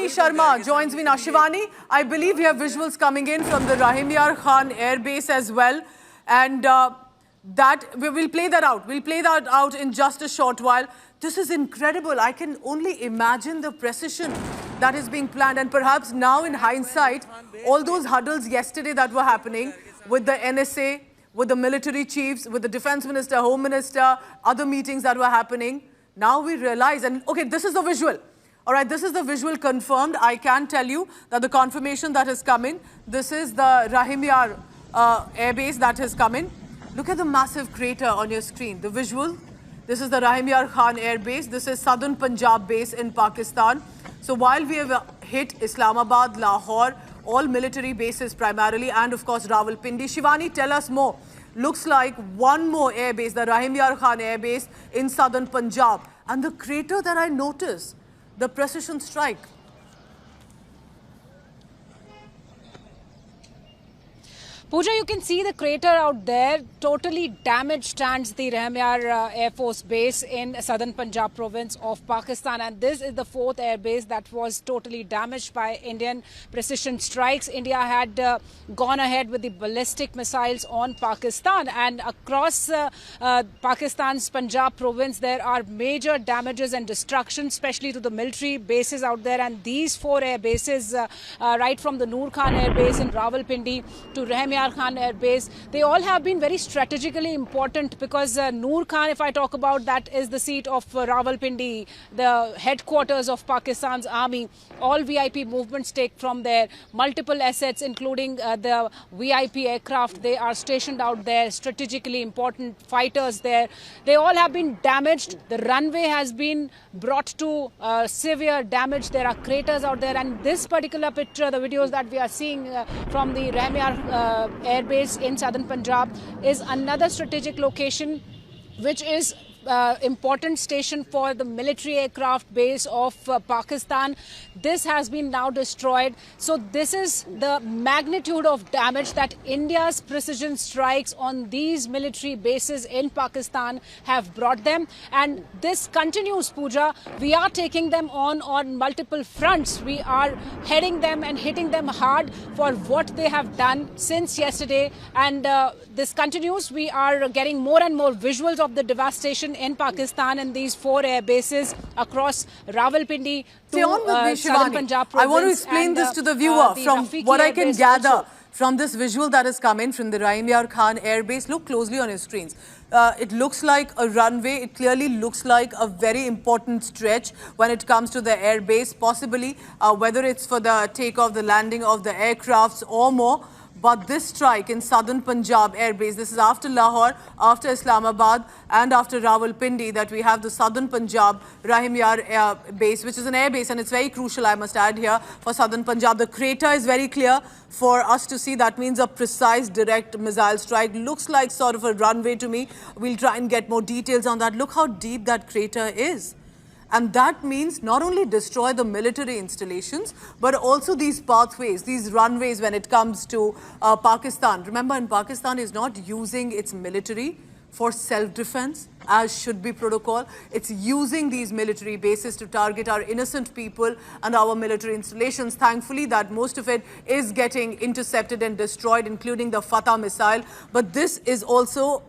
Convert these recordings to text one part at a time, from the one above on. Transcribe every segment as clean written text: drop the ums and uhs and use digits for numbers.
Shivani Sharma joins me now. Shivani, I believe we have visuals coming in from the Rahim Yar Khan Air Base as well. And that we will play that out. We'll play that out in just a short while. This is incredible. I can only imagine the precision that is being planned. And perhaps now in hindsight, all those huddles yesterday that were happening with the NSA, with the military chiefs, with the defense minister, home minister, other meetings that were happening, now we realize, and okay, this is the visual. All right, this is the visual confirmed. I can tell you that the confirmation that has come in, this is the Rahim Yar Air Base that has come in. Look at the massive crater on your screen. The visual, this is the Rahim Yar Khan Air Base. This is Southern Punjab base in Pakistan. So while we have hit Islamabad, Lahore, all military bases primarily, and of course Rawalpindi. Shivani, tell us more. Looks like one more air base, the Rahim Yar Khan Air Base in Southern Punjab. And the crater that I noticed, the precision strike. Pooja, you can see the crater out there. Totally damaged stands the Rahim Yar Air Force Base in southern Punjab province of Pakistan. And this is the fourth air base that was totally damaged by Indian precision strikes. India had gone ahead with the ballistic missiles on Pakistan. And across Pakistan's Punjab province, there are major damages and destruction, especially to the military bases out there. And these four air bases, right from the Noor Khan Air Base in Rawalpindi to Rahim Yar Khan Air Base, they all have been very strategically important because Noor Khan, if I talk about, that is the seat of Rawalpindi, the headquarters of Pakistan's army. All VIP movements take from there. Multiple assets, including the VIP aircraft, they are stationed out there. Strategically important fighters there. They all have been damaged. The runway has been brought to severe damage. There are craters out there. And this particular picture, the videos that we are seeing from the Rahim Yar Air Base in southern Punjab, is another strategic location which is important station for the military aircraft base of Pakistan. This has been now destroyed. So this is the magnitude of damage that India's precision strikes on these military bases in Pakistan have brought them. And this continues, Pooja. We are taking them on multiple fronts. We are heading them and hitting them hard for what they have done since yesterday. And this continues. We are getting more and more visuals of the devastation in Pakistan and these four air bases across Rawalpindi to southern Punjab province. I want to explain this to the viewer from what I can gather from this visual that has come in from the Rahim Yar Khan Air Base. Look closely on your screens. It looks like a runway. It clearly looks like a very important stretch when it comes to the air base, possibly whether it's for the takeoff, the landing of the aircrafts or more. But this strike in southern Punjab Air Base, this is after Lahore, after Islamabad and after Rawalpindi, that we have the southern Punjab Rahim Yar Air Base, which is an air base, and it's very crucial, I must add here, for southern Punjab. The crater is very clear for us to see. That means a precise direct missile strike. Looks like sort of a runway to me. We'll try and get more details on that. Look how deep that crater is. And that means not only destroy the military installations, but also these pathways, these runways when it comes to Pakistan. Remember, in Pakistan is not using its military for self-defense, as should be protocol. It's using these military bases to target our innocent people and our military installations. Thankfully, that most of it is getting intercepted and destroyed, including the Fatah missile. But this is also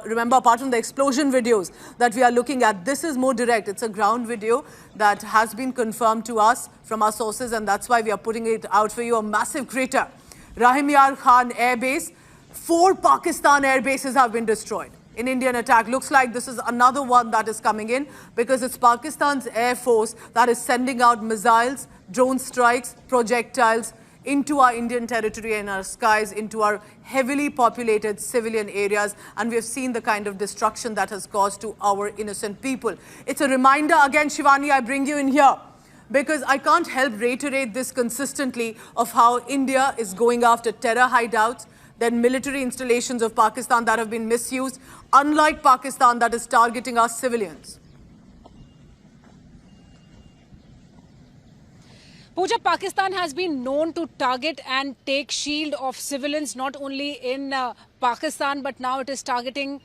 remember, apart from the explosion videos that we are looking at, this is more direct. It's a ground video that has been confirmed to us from our sources, and that's why we are putting it out for you. A massive crater. Rahim Yar Khan Air Base. 4 Pakistan air bases have been destroyed in Indian attack. Looks like this is another one that is coming in because it's Pakistan's Air Force that is sending out missiles, drone strikes, projectiles into our Indian territory and our skies, into our heavily populated civilian areas. And we have seen the kind of destruction that has caused to our innocent people. It's a reminder, again, Shivani, I bring you in here, because I can't help reiterate this consistently of how India is going after terror hideouts, then military installations of Pakistan that have been misused, unlike Pakistan that is targeting our civilians. Pooja, Pakistan has been known to target and take shield of civilians not only in Pakistan, but now it is targeting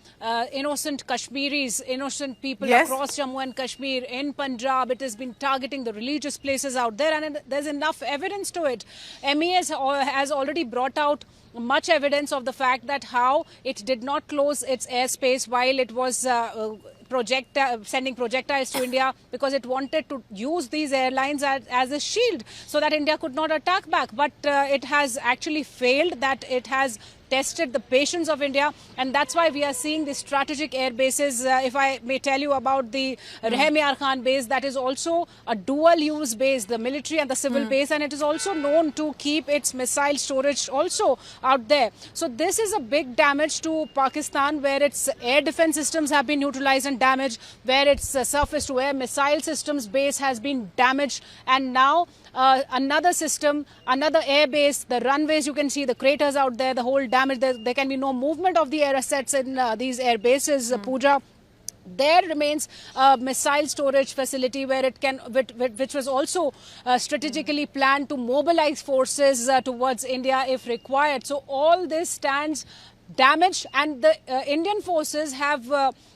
innocent Kashmiris, innocent people across Jammu and Kashmir, in Punjab. It has been targeting the religious places out there, and there's enough evidence to it. MES has already brought out much evidence of the fact that how it did not close its airspace while it was sending projectiles to India, because it wanted to use these airlines as a shield so that India could not attack back. But it has actually failed, that it has tested the patience of India, and that's why we are seeing the strategic air bases. If I may tell you about the Rahim Yar Khan base, that is also a dual-use base, the military and the civil base, and it is also known to keep its missile storage also out there. So this is a big damage to Pakistan, where its air defense systems have been neutralized and damaged, where its surface-to-air missile systems base has been damaged, and now another system, another air base, the runways, you can see the craters out there, the whole damage. There can be no movement of the air assets in these air bases, Pooja. There remains a missile storage facility where it can, which was also strategically planned to mobilize forces towards India if required. So all this stands damaged, and the Indian forces have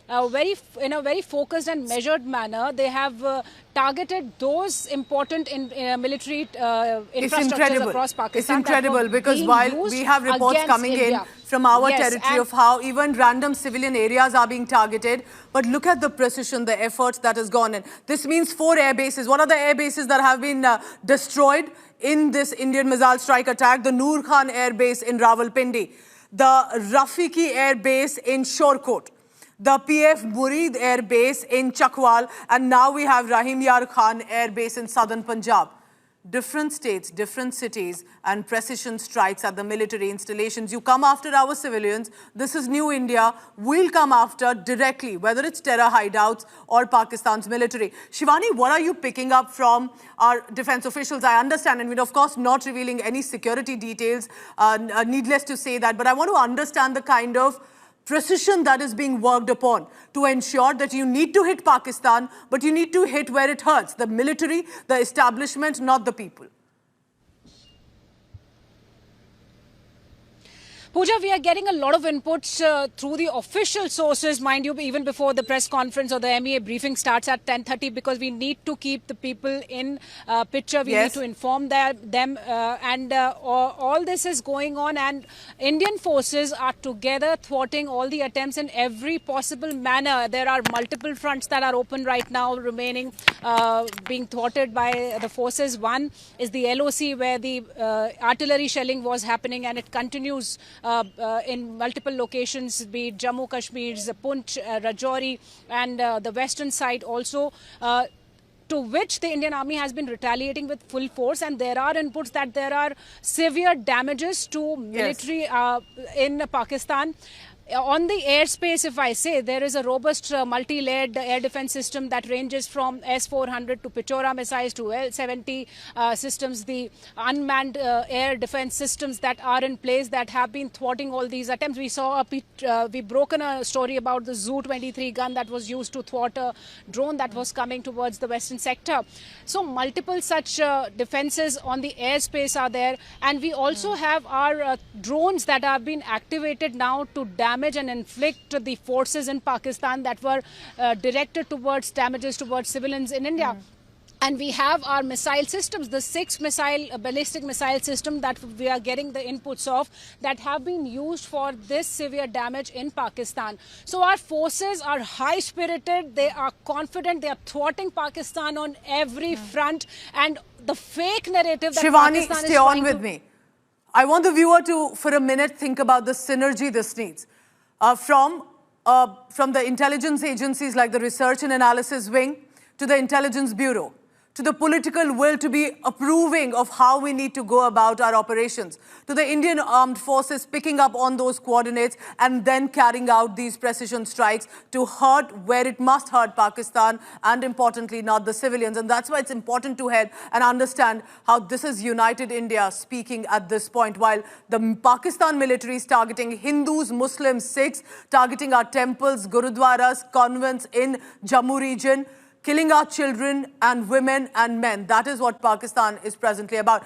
in a very focused and measured manner, they have targeted those important military infrastructures across Pakistan. It's incredible, because while we have reports coming in from our territory of how even random civilian areas are being targeted, but look at the precision, the effort that has gone in. This means 4 air bases. What are the air bases that have been destroyed in this Indian missile strike attack? The Noor Khan Air Base in Rawalpindi, the Rafiki Air Base in Shorkot, the PF Murid Air Base in Chakwal, and now we have Rahim Yar Khan Air Base in southern Punjab. Different states, different cities, and precision strikes at the military installations. You come after our civilians. This is new India. We'll come after directly, whether it's terror hideouts or Pakistan's military. Shivani, what are you picking up from our defense officials? I understand, and we're of course not revealing any security details, needless to say that, but I want to understand the kind of precision that is being worked upon to ensure that you need to hit Pakistan, but you need to hit where it hurts, the military, the establishment, not the people. Pooja, we are getting a lot of inputs through the official sources, mind you, even before the press conference or the MEA briefing starts at 10:30, because we need to keep the people in picture. We need to inform them, and all this is going on, and Indian forces are together thwarting all the attempts in every possible manner. There are multiple fronts that are open right now, remaining being thwarted by the forces. One is the LOC, where the artillery shelling was happening, and it continues in multiple locations, be it Jammu Kashmir, Poonch, Rajouri, and the western side also, to which the Indian Army has been retaliating with full force. And there are inputs that there are severe damages to military in Pakistan. On the airspace, if I say, there is a robust multi-layered air defense system that ranges from S-400 to Pichora missiles to L-70 systems, the unmanned air defense systems that are in place that have been thwarting all these attempts. We saw we've broken a story about the Zu-23 gun that was used to thwart a drone that was coming towards the western sector. So multiple such defenses on the airspace are there, and we also have our drones that have been activated now to damage and inflict the forces in Pakistan that were directed towards damages towards civilians in India. And we have our missile systems, the 6 ballistic missile system that we are getting the inputs of, that have been used for this severe damage in Pakistan. So our forces are high-spirited, they are confident, they are thwarting Pakistan on every front, and the fake narrative that Shivani, Pakistan stay on with me. I want the viewer to, for a minute, think about the synergy this needs. From the intelligence agencies like the Research and Analysis Wing, to the Intelligence Bureau, to the political will to be approving of how we need to go about our operations, to the Indian Armed Forces picking up on those coordinates and then carrying out these precision strikes to hurt where it must hurt Pakistan, and importantly, not the civilians. And that's why it's important to head and understand how this is united India speaking at this point. While the Pakistan military is targeting Hindus, Muslims, Sikhs, targeting our temples, gurudwaras, convents in Jammu region, killing our children and women and men. That is what Pakistan is presently about.